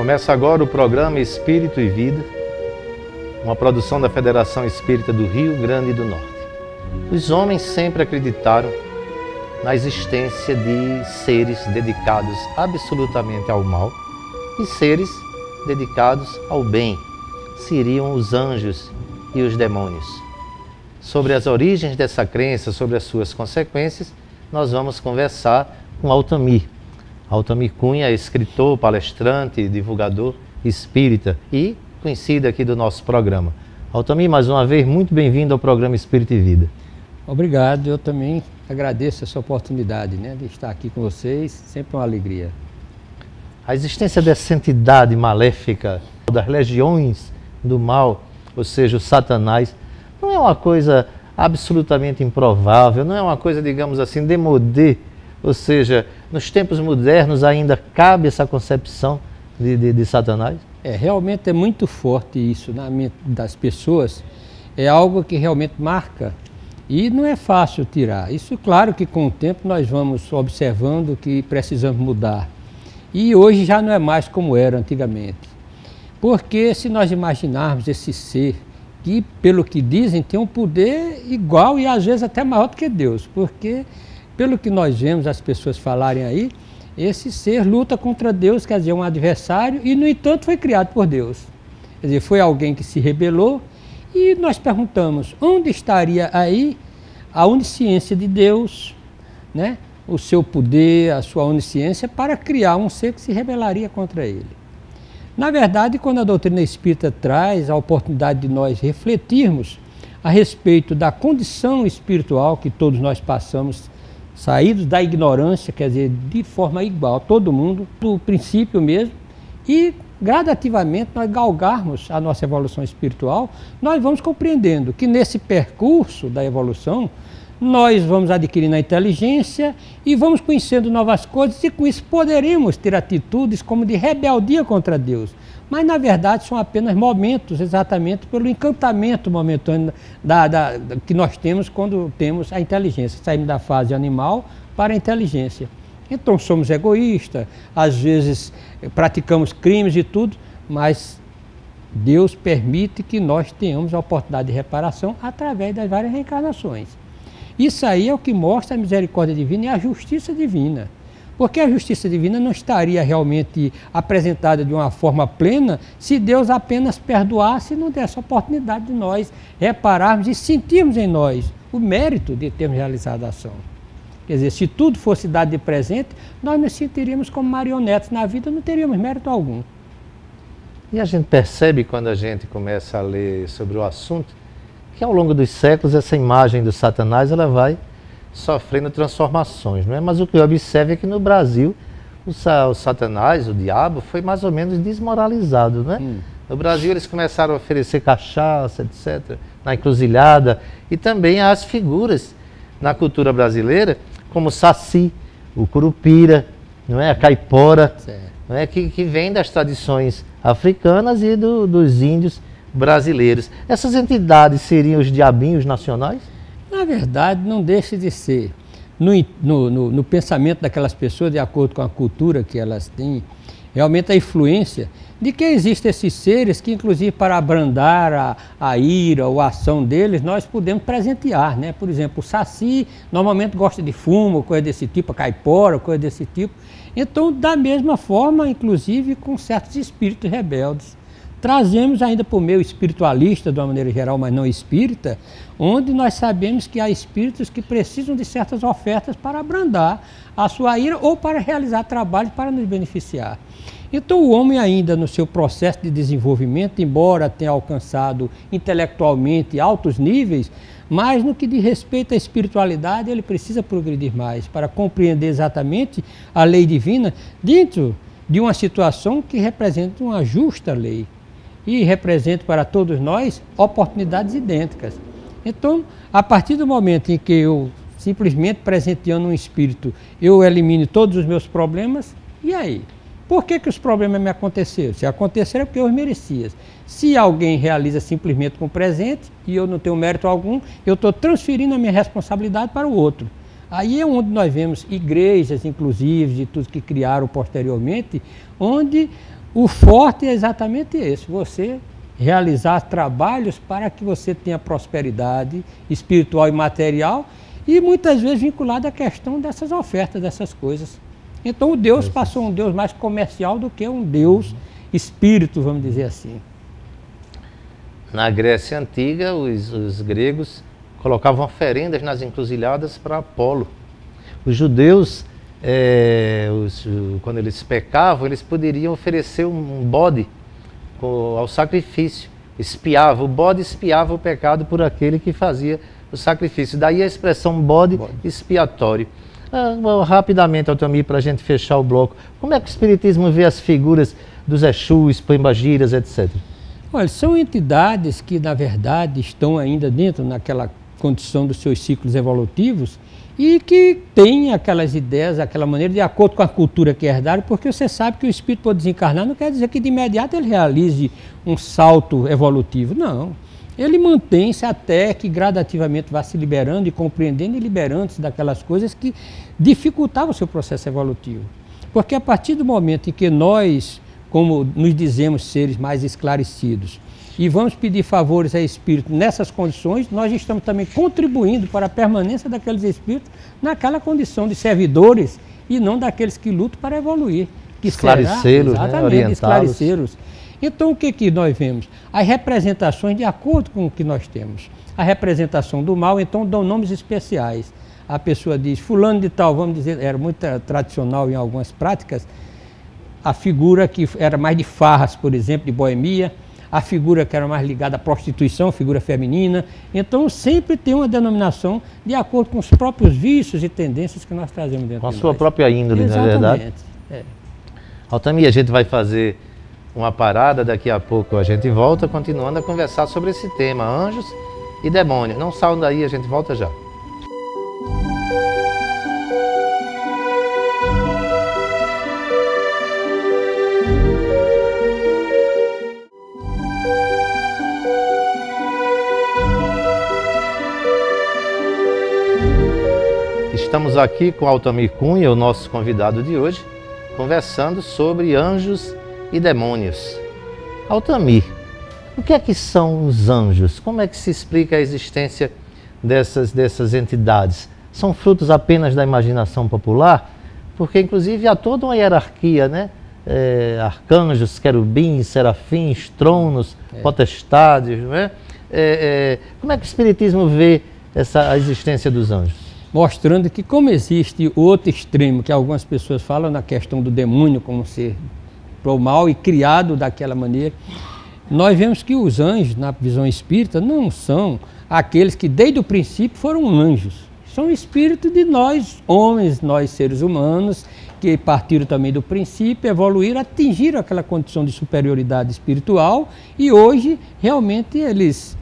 Começa agora o programa Espírito e Vida, uma produção da Federação Espírita do Rio Grande do Norte. Os homens sempre acreditaram na existência de seres dedicados absolutamente ao mal e seres dedicados ao bem, seriam os anjos e os demônios. Sobre as origens dessa crença, sobre as suas consequências, nós vamos conversar com Altamir. Altamir Cunha é escritor, palestrante, divulgador espírita e conhecido aqui do nosso programa. Altamir, mais uma vez, muito bem-vindo ao programa Espírito e Vida. Obrigado, eu também agradeço essa oportunidade, de estar aqui com vocês, sempre uma alegria. A existência dessa entidade maléfica, das legiões do mal, ou seja, o Satanás, não é uma coisa absolutamente improvável, não é uma coisa, digamos assim, démodé, ou seja, nos tempos modernos ainda cabe essa concepção de Satanás? Realmente é muito forte isso na mente das pessoas, é algo que realmente marca e não é fácil tirar. Isso, claro que com o tempo nós vamos observando que precisamos mudar. E hoje já não é mais como era antigamente. Porque se nós imaginarmos esse ser que, pelo que dizem, tem um poder igual e às vezes até maior do que Deus, porque pelo que nós vemos as pessoas falarem aí, esse ser luta contra Deus, quer dizer, um adversário, e no entanto foi criado por Deus. Quer dizer, foi alguém que se rebelou e nós perguntamos, onde estaria aí a onisciência de Deus, o seu poder, a sua onisciência para criar um ser que se rebelaria contra ele? Na verdade, quando a doutrina espírita traz a oportunidade de nós refletirmos a respeito da condição espiritual que todos nós passamos, saídos da ignorância, quer dizer, de forma igual, todo mundo, do princípio mesmo, e gradativamente nós galgarmos a nossa evolução espiritual, nós vamos compreendendo que nesse percurso da evolução, nós vamos adquirindo a inteligência e vamos conhecendo novas coisas e com isso poderemos ter atitudes como de rebeldia contra Deus. Mas na verdade são apenas momentos, exatamente pelo encantamento momentâneo que nós temos quando temos a inteligência. Saímos da fase animal para a inteligência. Então somos egoístas, às vezes praticamos crimes e tudo, mas Deus permite que nós tenhamos a oportunidade de reparação através das várias reencarnações. Isso aí é o que mostra a misericórdia divina e a justiça divina. Porque a justiça divina não estaria realmente apresentada de uma forma plena se Deus apenas perdoasse e não desse a oportunidade de nós repararmos e sentirmos em nós o mérito de termos realizado a ação. Quer dizer, se tudo fosse dado de presente, nós nos sentiríamos como marionetes na vida, não teríamos mérito algum. E a gente percebe quando a gente começa a ler sobre o assunto, que ao longo dos séculos essa imagem do Satanás ela vai sofrendo transformações, não é? Mas o que eu observo é que no Brasil o Satanás, o diabo, foi mais ou menos desmoralizado, não é? No Brasil eles começaram a oferecer cachaça, etc., na encruzilhada, e também as figuras na cultura brasileira, como o Saci, o Curupira, não é? A Caipora, não é? Que vem das tradições africanas e dos índios brasileiros. Essas entidades seriam os diabinhos nacionais? Na verdade, não deixa de ser. No pensamento daquelas pessoas, de acordo com a cultura que elas têm, realmente a influência de que existem esses seres que, inclusive, para abrandar a ira ou a ação deles, nós podemos presentear, Por exemplo, o Saci normalmente gosta de fumo, coisa desse tipo, a Caipora, coisa desse tipo. Então, da mesma forma, inclusive, com certos espíritos rebeldes. Trazemos ainda para o meio espiritualista, de uma maneira geral, mas não espírita, onde nós sabemos que há espíritos que precisam de certas ofertas para abrandar a sua ira ou para realizar trabalhos para nos beneficiar. Então o homem ainda no seu processo de desenvolvimento, embora tenha alcançado intelectualmente altos níveis, mas no que diz respeito à espiritualidade, ele precisa progredir mais para compreender exatamente a lei divina dentro de uma situação que representa uma justa lei. E representa para todos nós oportunidades idênticas. Então, a partir do momento em que eu simplesmente presenteando um espírito, eu elimino todos os meus problemas, e aí? Por que os problemas me aconteceram? Se aconteceram é porque eu os merecia. Se alguém realiza simplesmente com presente e eu não tenho mérito algum, eu estou transferindo a minha responsabilidade para o outro. Aí é onde nós vemos igrejas, inclusive, e tudo que criaram posteriormente, onde o forte é exatamente esse, você realizar trabalhos para que você tenha prosperidade espiritual e material, e muitas vezes vinculado à questão dessas ofertas, dessas coisas. Então o Deus passou um Deus mais comercial do que um Deus espírito, vamos dizer assim. Na Grécia Antiga, os gregos colocavam oferendas nas encruzilhadas para Apolo. Os judeus, quando eles pecavam, eles poderiam oferecer um bode ao sacrifício. O bode espiava o pecado por aquele que fazia o sacrifício. Daí a expressão bode expiatório. Rapidamente, Altamir, para a gente fechar o bloco, como é que o Espiritismo vê as figuras dos Exus, Pombagiras, etc.? Olha, são entidades que, na verdade, estão ainda dentro naquela condição dos seus ciclos evolutivos e que têm aquelas ideias, aquela maneira, de acordo com a cultura que herdaram, porque você sabe que o espírito, por desencarnar, não quer dizer que de imediato ele realize um salto evolutivo, não. Ele mantém-se até que gradativamente vá se liberando e compreendendo e liberando-se daquelas coisas que dificultavam o seu processo evolutivo. Porque a partir do momento em que nós, como nos dizemos seres mais esclarecidos, e vamos pedir favores a espírito nessas condições, nós estamos também contribuindo para a permanência daqueles espíritos naquela condição de servidores e não daqueles que lutam para evoluir. Esclarecê-los, né? Orientá-los. Esclarecê-los. Então o que nós vemos? As representações de acordo com o que nós temos. A representação do mal, então, dão nomes especiais. A pessoa diz, fulano de tal, vamos dizer, era muito tradicional em algumas práticas, a figura que era mais de farras, por exemplo, de boemia, a figura que era mais ligada à prostituição, figura feminina. Então sempre tem uma denominação de acordo com os próprios vícios e tendências que nós trazemos dentro de nós. Com a sua própria índole, não é verdade? Altamir, a gente vai fazer uma parada, daqui a pouco a gente volta, continuando a conversar sobre esse tema, anjos e demônios. Não saiam daí, a gente volta já. Estamos aqui com Altamir Cunha, o nosso convidado de hoje, conversando sobre anjos e demônios. Altamir, o que é que são os anjos? Como é que se explica a existência dessas entidades? São frutos apenas da imaginação popular? Porque, inclusive, há toda uma hierarquia, né? Arcanjos, querubins, serafins, tronos, potestades, não é? Como é que o Espiritismo vê a existência dos anjos? Mostrando que, como existe o outro extremo, que algumas pessoas falam na questão do demônio como ser pro mal e criado daquela maneira, nós vemos que os anjos, na visão espírita, não são aqueles que desde o princípio foram anjos. São espíritos de nós, homens, nós seres humanos, que partiram também do princípio, evoluíram, atingiram aquela condição de superioridade espiritual e hoje realmente eles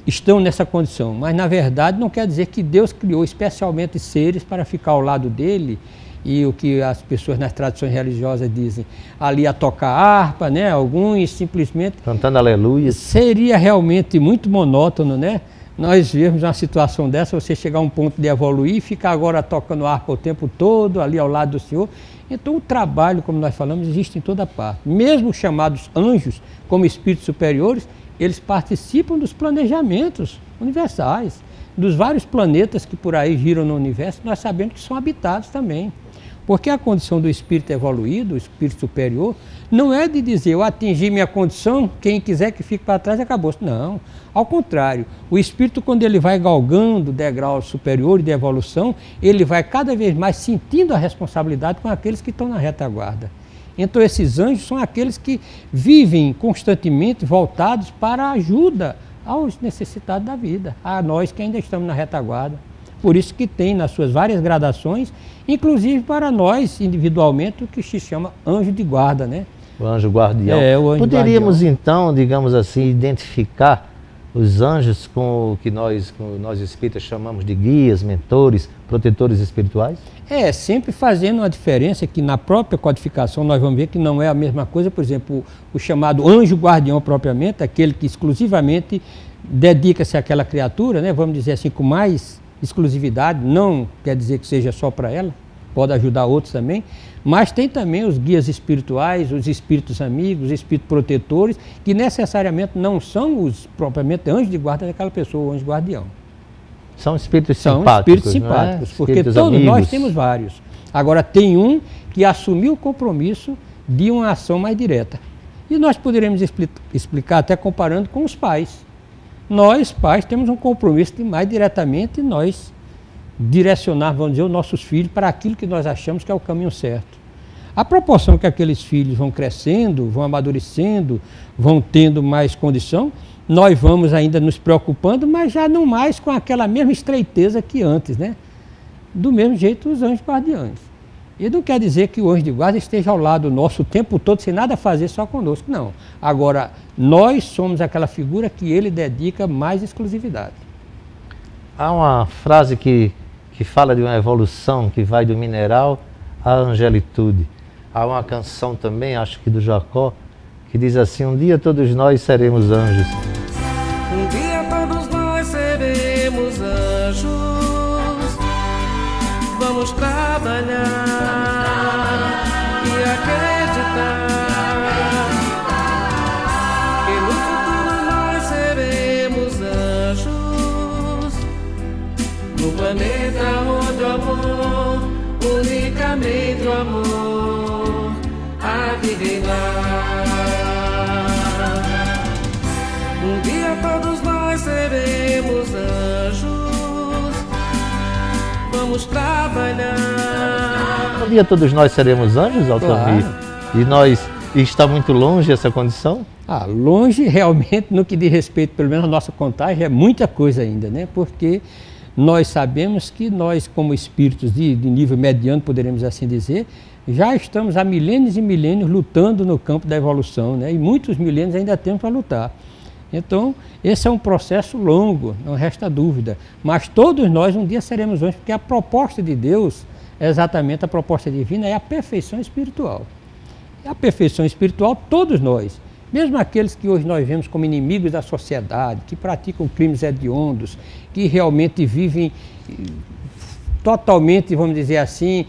estão nessa condição, mas na verdade não quer dizer que Deus criou especialmente seres para ficar ao lado dele, e o que as pessoas nas tradições religiosas dizem, ali a tocar harpa, né? Alguns simplesmente... cantando aleluia. Seria realmente muito monótono, né? Nós vemos uma situação dessa, você chegar a um ponto de evoluir e ficar agora tocando harpa o tempo todo, ali ao lado do Senhor. Então o trabalho, como nós falamos, existe em toda parte. Mesmo os chamados anjos, como espíritos superiores, eles participam dos planejamentos universais, dos vários planetas que por aí giram no universo, nós sabemos que são habitados também. Porque a condição do espírito evoluído, o espírito superior, não é de dizer, eu atingi minha condição, quem quiser que fique para trás, acabou. Não, ao contrário, o espírito, quando ele vai galgando degraus superiores de evolução, ele vai cada vez mais sentindo a responsabilidade com aqueles que estão na retaguarda. Então esses anjos são aqueles que vivem constantemente voltados para a ajuda aos necessitados da vida, a nós que ainda estamos na retaguarda. Por isso que tem nas suas várias gradações, inclusive para nós individualmente, o que se chama anjo de guarda, né? O anjo guardião. O anjo Poderíamos guardião. Então, digamos assim, identificar os anjos com o que nós espíritas chamamos de guias, mentores, protetores espirituais? Sempre fazendo uma diferença que na própria codificação nós vamos ver que não é a mesma coisa, por exemplo, o chamado anjo guardião propriamente, aquele que exclusivamente dedica-se àquela criatura, né, vamos dizer assim, com mais exclusividade, não quer dizer que seja só para ela, pode ajudar outros também, mas tem também os guias espirituais, os espíritos amigos, os espíritos protetores, que necessariamente não são os propriamente anjos de guarda daquela pessoa, o anjo guardião. São espíritos São simpáticos, espíritos simpáticos, porque espíritos todos amigos. nós temos vários. Agora tem um que assumiu o compromisso de uma ação mais direta. E nós poderemos explicar até comparando com os pais. Nós, pais, temos um compromisso de mais diretamente nós direcionar, vamos dizer, os nossos filhos para aquilo que nós achamos que é o caminho certo. A proporção que aqueles filhos vão crescendo, vão amadurecendo, vão tendo mais condição, nós vamos ainda nos preocupando, mas já não mais com aquela mesma estreiteza que antes, né? Do mesmo jeito os anjos guardiães. E não quer dizer que o anjo de guarda esteja ao lado nosso o tempo todo, sem nada a fazer só conosco, não. Agora, nós somos aquela figura que ele dedica mais exclusividade. Há uma frase que fala de uma evolução que vai do mineral à angelitude. Há uma canção também, acho que do Jacó, que diz assim: um dia todos nós seremos anjos. Um dia todos nós seremos anjos. Vamos trabalhar e acreditar que no futuro nós seremos anjos. No planeta onde o amor, unicamente o amor, há de reinar. Um dia todos nós seremos anjos. Vamos trabalhar. Um dia todos nós seremos anjos, Altamir? Claro. E está muito longe essa condição? Longe realmente, no que diz respeito, pelo menos a nossa contagem, é muita coisa ainda, né? Porque nós sabemos que nós, como espíritos de nível mediano, poderemos assim dizer, já estamos há milênios e milênios lutando no campo da evolução, né? E muitos milênios ainda temos para lutar. Então, esse é um processo longo, não resta dúvida. Mas todos nós um dia seremos anjos, porque a proposta de Deus, exatamente a proposta divina, é a perfeição espiritual. E a perfeição espiritual, todos nós, mesmo aqueles que hoje nós vemos como inimigos da sociedade, que praticam crimes hediondos, que realmente vivem totalmente, vamos dizer assim,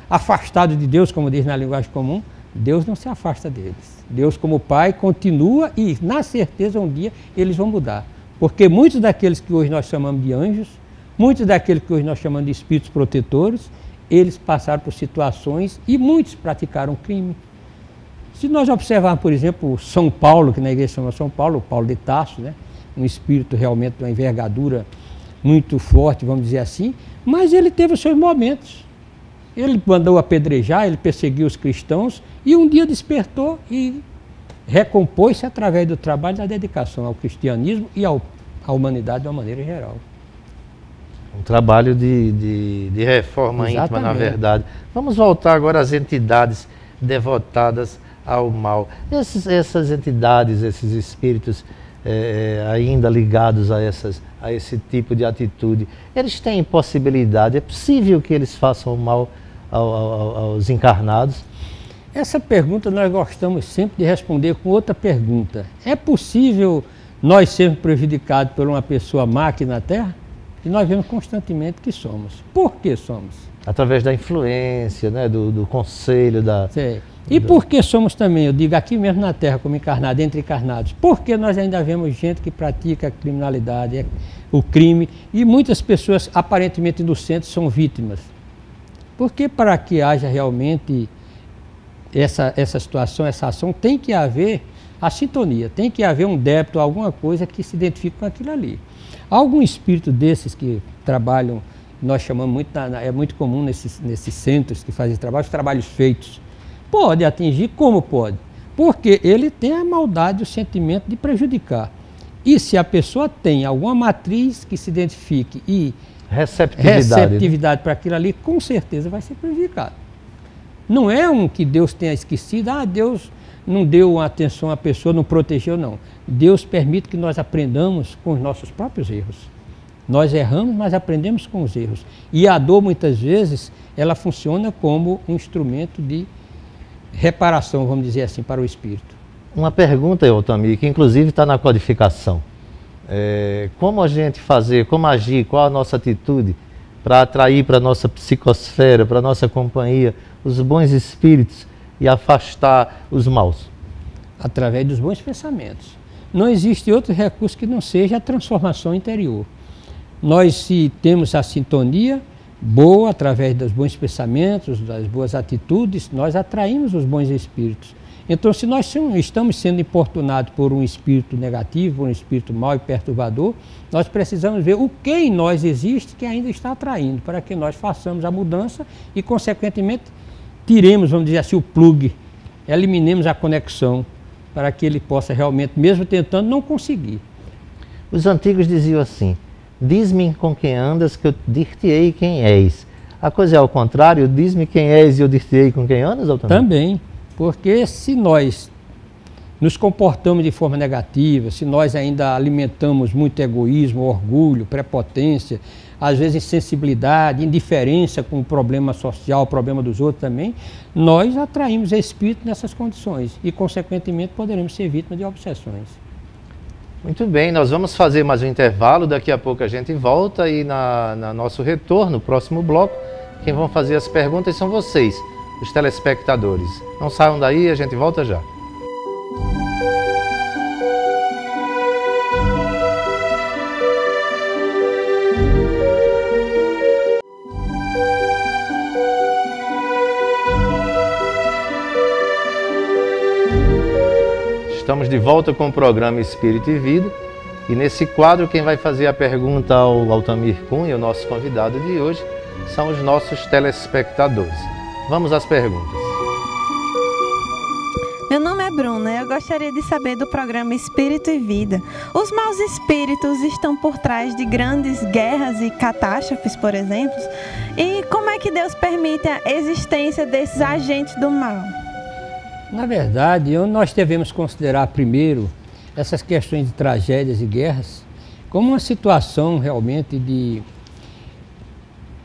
afastados de Deus, como diz na linguagem comum, Deus não se afasta deles. Deus, como Pai, continua e, na certeza, um dia eles vão mudar. Porque muitos daqueles que hoje nós chamamos de anjos, muitos daqueles que hoje nós chamamos de espíritos protetores, eles passaram por situações e muitos praticaram crime. Se nós observarmos, por exemplo, São Paulo, que na igreja chama São Paulo, Paulo de Tarso, né? Um espírito realmente de uma envergadura muito forte, vamos dizer assim, mas ele teve os seus momentos. Ele mandou apedrejar, ele perseguiu os cristãos e um dia despertou e recompôs-se através do trabalho e da dedicação ao cristianismo e à humanidade de uma maneira geral. Um trabalho de reforma íntima, na verdade. Vamos voltar agora às entidades devotadas ao mal. Essas entidades, esses espíritos ainda ligados a esse tipo de atitude, eles têm possibilidade? É possível que eles façam mal aos encarnados? Essa pergunta nós gostamos sempre de responder com outra pergunta. É possível nós sermos prejudicados por uma pessoa má aqui na Terra? E nós vemos constantemente que somos. Por que somos? Através da influência, né, do conselho, E por que somos também, eu digo aqui mesmo na Terra, como encarnado, entre encarnados? Porque nós ainda vemos gente que pratica a criminalidade, o crime, e muitas pessoas aparentemente inocentes são vítimas. Porque para que haja realmente essa situação, essa ação, tem que haver a sintonia, tem que haver um débito, alguma coisa que se identifique com aquilo ali. Algum espírito desses que trabalham, nós chamamos muito, é muito comum nesses centros que fazem trabalho, os trabalhos feitos, pode atingir, como pode? Porque ele tem a maldade, o sentimento de prejudicar. E se a pessoa tem alguma matriz que se identifique e receptividade para aquilo ali, com certeza vai ser prejudicado. Não é um que Deus tenha esquecido, Deus não deu atenção à pessoa, não protegeu, não. Deus permite que nós aprendamos com os nossos próprios erros. Nós erramos, mas aprendemos com os erros. E a dor, muitas vezes, ela funciona como um instrumento de reparação, vamos dizer assim, para o espírito. Uma pergunta, Altamir, que inclusive está na codificação. como a gente fazer, como agir, qual a nossa atitude para atrair para a nossa psicosfera, para a nossa companhia, os bons espíritos e afastar os maus? Através dos bons pensamentos. Não existe outro recurso que não seja a transformação interior. Nós, se temos a sintonia boa, através dos bons pensamentos, das boas atitudes, nós atraímos os bons espíritos. Então, se nós estamos sendo importunados por um espírito negativo, por um espírito mau e perturbador, nós precisamos ver o que em nós existe que ainda está atraindo, para que nós façamos a mudança e, consequentemente, tiremos, vamos dizer assim, o plug, eliminemos a conexão, para que ele possa realmente, mesmo tentando, não conseguir. Os antigos diziam assim: diz-me com quem andas, que eu dir-te-ei quem és. A coisa é ao contrário: diz-me quem és e eu dir-te-ei com quem andas, Altamir? Também, porque se nós nos comportamos de forma negativa, se nós ainda alimentamos muito egoísmo, orgulho, prepotência, às vezes insensibilidade, indiferença com o problema social, o problema dos outros também, nós atraímos espírito nessas condições e, consequentemente, poderemos ser vítimas de obsessões. Muito bem, nós vamos fazer mais um intervalo, daqui a pouco a gente volta e na nosso retorno, no próximo bloco, quem vão fazer as perguntas são vocês, os telespectadores. Não saiam daí, a gente volta já. Estamos de volta com o programa Espírito e Vida, e nesse quadro quem vai fazer a pergunta ao Altamir Cunha, o nosso convidado de hoje, são os nossos telespectadores. Vamos às perguntas. Meu nome é Bruna e eu gostaria de saber do programa Espírito e Vida. Os maus espíritos estão por trás de grandes guerras e catástrofes, por exemplo? E como é que Deus permite a existência desses agentes do mal? Na verdade, nós devemos considerar primeiro essas questões de tragédias e guerras como uma situação realmente de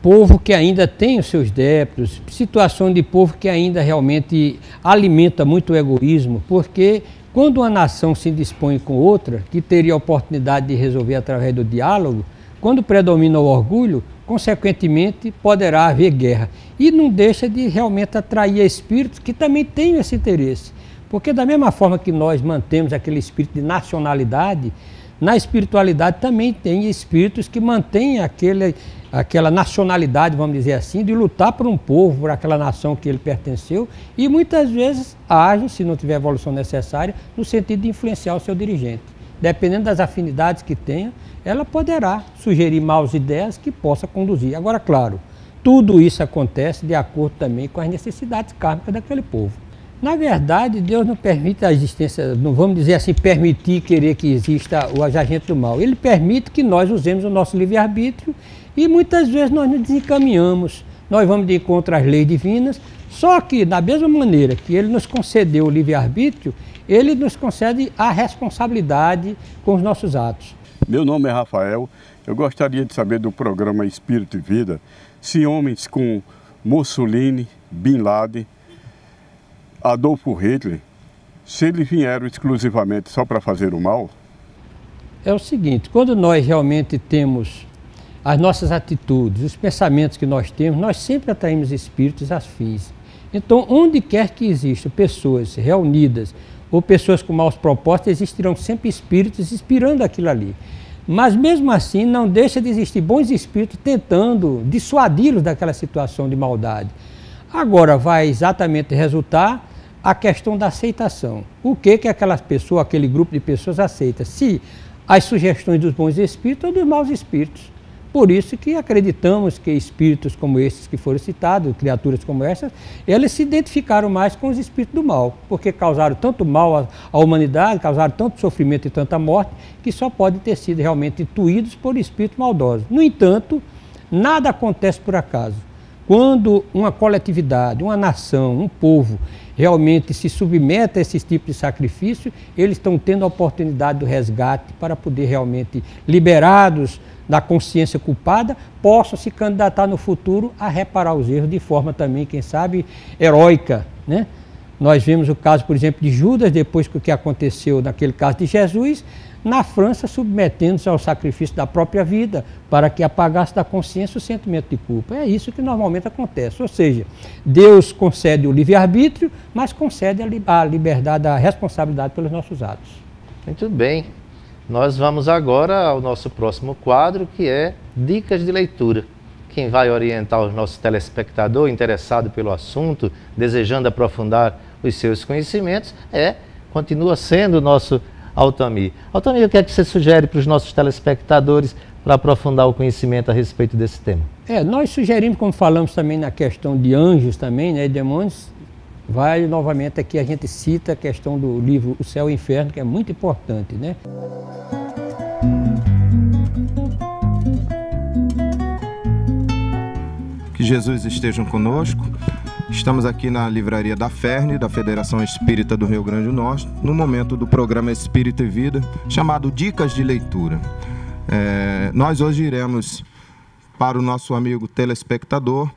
povo que ainda tem os seus débitos, situação de povo que ainda realmente alimenta muito o egoísmo, porque quando uma nação se dispõe com outra, que teria a oportunidade de resolver através do diálogo, quando predomina o orgulho, consequentemente poderá haver guerra. E não deixa de realmente atrair espíritos que também têm esse interesse. Porque da mesma forma que nós mantemos aquele espírito de nacionalidade, na espiritualidade também tem espíritos que mantêm aquela nacionalidade, vamos dizer assim, de lutar por um povo, por aquela nação que ele pertenceu, e muitas vezes agem, se não tiver a evolução necessária, no sentido de influenciar o seu dirigente. Dependendo das afinidades que tenha, ela poderá sugerir maus ideias que possa conduzir. Agora, claro, tudo isso acontece de acordo também com as necessidades kármicas daquele povo. Na verdade, Deus não permite a existência, não vamos dizer assim, permitir, querer que exista o agente do mal. Ele permite que nós usemos o nosso livre-arbítrio e muitas vezes nós nos desencaminhamos, nós vamos de encontro às leis divinas, só que da mesma maneira que Ele nos concedeu o livre-arbítrio, Ele nos concede a responsabilidade com os nossos atos. Meu nome é Rafael, eu gostaria de saber do programa Espírito e Vida, se homens com Mussolini, Bin Laden, Adolfo Hitler, se eles vieram exclusivamente só para fazer o mal? É o seguinte, quando nós realmente temos as nossas atitudes, os pensamentos que nós temos, nós sempre atraímos espíritos afins. Então, onde quer que existam pessoas reunidas ou pessoas com maus propósitos, existirão sempre espíritos inspirando aquilo ali. Mas mesmo assim não deixa de existir bons espíritos tentando dissuadi-los daquela situação de maldade. Agora vai exatamente resultar a questão da aceitação. O que aquela pessoa, aquele grupo de pessoas aceita? Se as sugestões dos bons espíritos ou dos maus espíritos. Por isso que acreditamos que espíritos como esses que foram citados, criaturas como essas, eles se identificaram mais com os espíritos do mal, porque causaram tanto mal à humanidade, causaram tanto sofrimento e tanta morte, que só podem ter sido realmente intuídos por espíritos maldosos. No entanto, nada acontece por acaso. Quando uma coletividade, uma nação, um povo realmente se submete a esses tipos de sacrifício, eles estão tendo a oportunidade do resgate para poder realmente, liberados da consciência culpada, possam se candidatar no futuro a reparar os erros de forma também, quem sabe, heróica, né? Nós vemos o caso, por exemplo, de Judas, depois do que aconteceu naquele caso de Jesus, na França, submetendo-se ao sacrifício da própria vida, para que apagasse da consciência o sentimento de culpa. É isso que normalmente acontece. Ou seja, Deus concede o livre-arbítrio, mas concede a liberdade, a responsabilidade pelos nossos atos. Muito bem. Nós vamos agora ao nosso próximo quadro, que é Dicas de Leitura. Quem vai orientar os nossos telespectadores interessados pelo assunto, desejando aprofundar os seus conhecimentos, continua sendo o nosso Altamir. Altamir, o que é que você sugere para os nossos telespectadores para aprofundar o conhecimento a respeito desse tema? Nós sugerimos, como falamos também na questão de anjos também, né, demônios, vai novamente aqui, a gente cita a questão do livro O Céu e o Inferno, que é muito importante, né? Que Jesus esteja conosco. Estamos aqui na livraria da FERN, da Federação Espírita do Rio Grande do Norte, no momento do programa Espírito e Vida, chamado Dicas de Leitura. Nós hoje iremos, para o nosso amigo telespectador,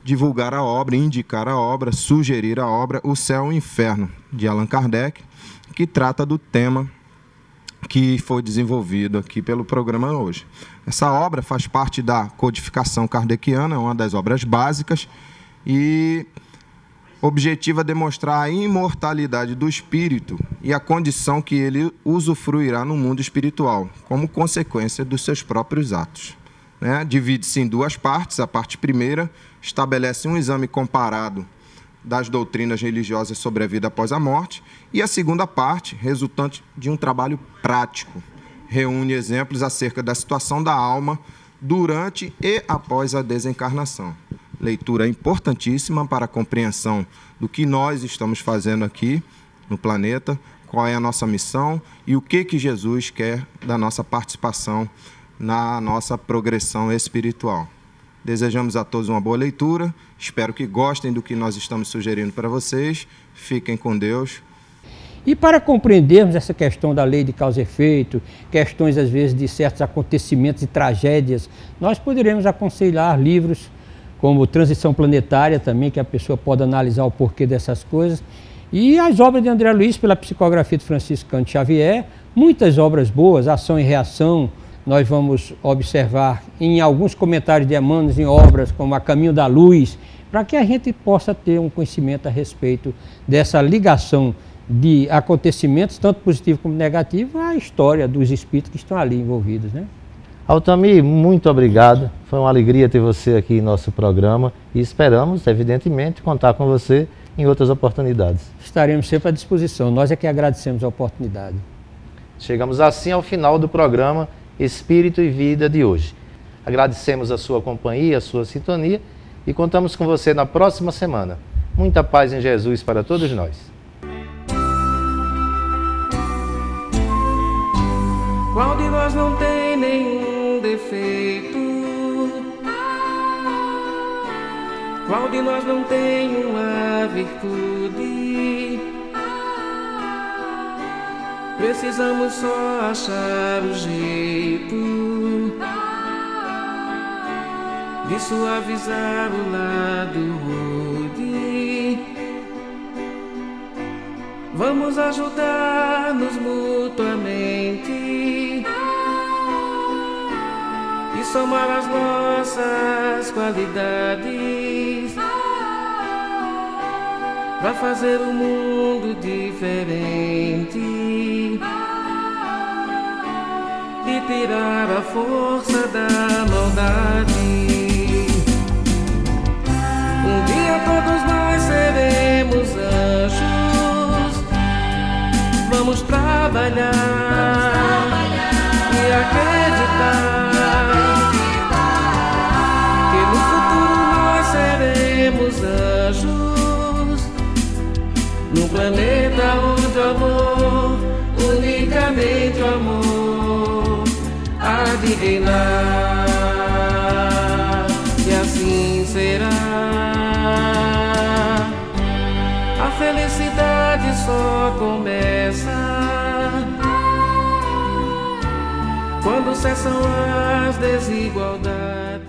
divulgar a obra, indicar a obra, sugerir a obra O Céu e o Inferno, de Allan Kardec, que trata do tema que foi desenvolvido aqui pelo programa hoje. Essa obra faz parte da codificação kardeciana, uma das obras básicas, e objetiva demonstrar a imortalidade do espírito e a condição que ele usufruirá no mundo espiritual, como consequência dos seus próprios atos. Divide-se em duas partes. A parte primeira estabelece um exame comparado das doutrinas religiosas sobre a vida após a morte, e a segunda parte, resultante de um trabalho prático, reúne exemplos acerca da situação da alma durante e após a desencarnação. Leitura importantíssima para a compreensão do que nós estamos fazendo aqui no planeta, qual é a nossa missão e o que Jesus quer da nossa participação na nossa progressão espiritual. Desejamos a todos uma boa leitura, espero que gostem do que nós estamos sugerindo para vocês. Fiquem com Deus. E para compreendermos essa questão da lei de causa e efeito, questões às vezes de certos acontecimentos e tragédias, nós poderemos aconselhar livros como Transição Planetária também, que a pessoa pode analisar o porquê dessas coisas, e as obras de André Luiz pela psicografia de Francisco Cândido Xavier, muitas obras boas, Ação e Reação. Nós vamos observar em alguns comentários de Emmanuel em obras como A Caminho da Luz, para que a gente possa ter um conhecimento a respeito dessa ligação de acontecimentos, tanto positivos como negativos, à história dos espíritos que estão ali envolvidos, né? Altamir, muito obrigado. Foi uma alegria ter você aqui em nosso programa e esperamos, evidentemente, contar com você em outras oportunidades. Estaremos sempre à disposição. Nós é que agradecemos a oportunidade. Chegamos assim ao final do programa Espírito e Vida de hoje. Agradecemos a sua companhia, a sua sintonia e contamos com você na próxima semana. Muita paz em Jesus para todos nós. Qual de nós não tem nenhum defeito? Qual de nós não tem uma virtude? Precisamos só achar o jeito de suavizar o lado rude. Vamos ajudar-nos mutuamente e somar as nossas qualidades para fazer um mundo diferente e tirar a força da maldade. Um dia todos nós seremos anjos. Vamos trabalhar e acreditar que no futuro nós seremos anjos, num planeta onde o amor, unicamente o amor, há de reinar. E assim será. A felicidade só começa quando cessam as desigualdades.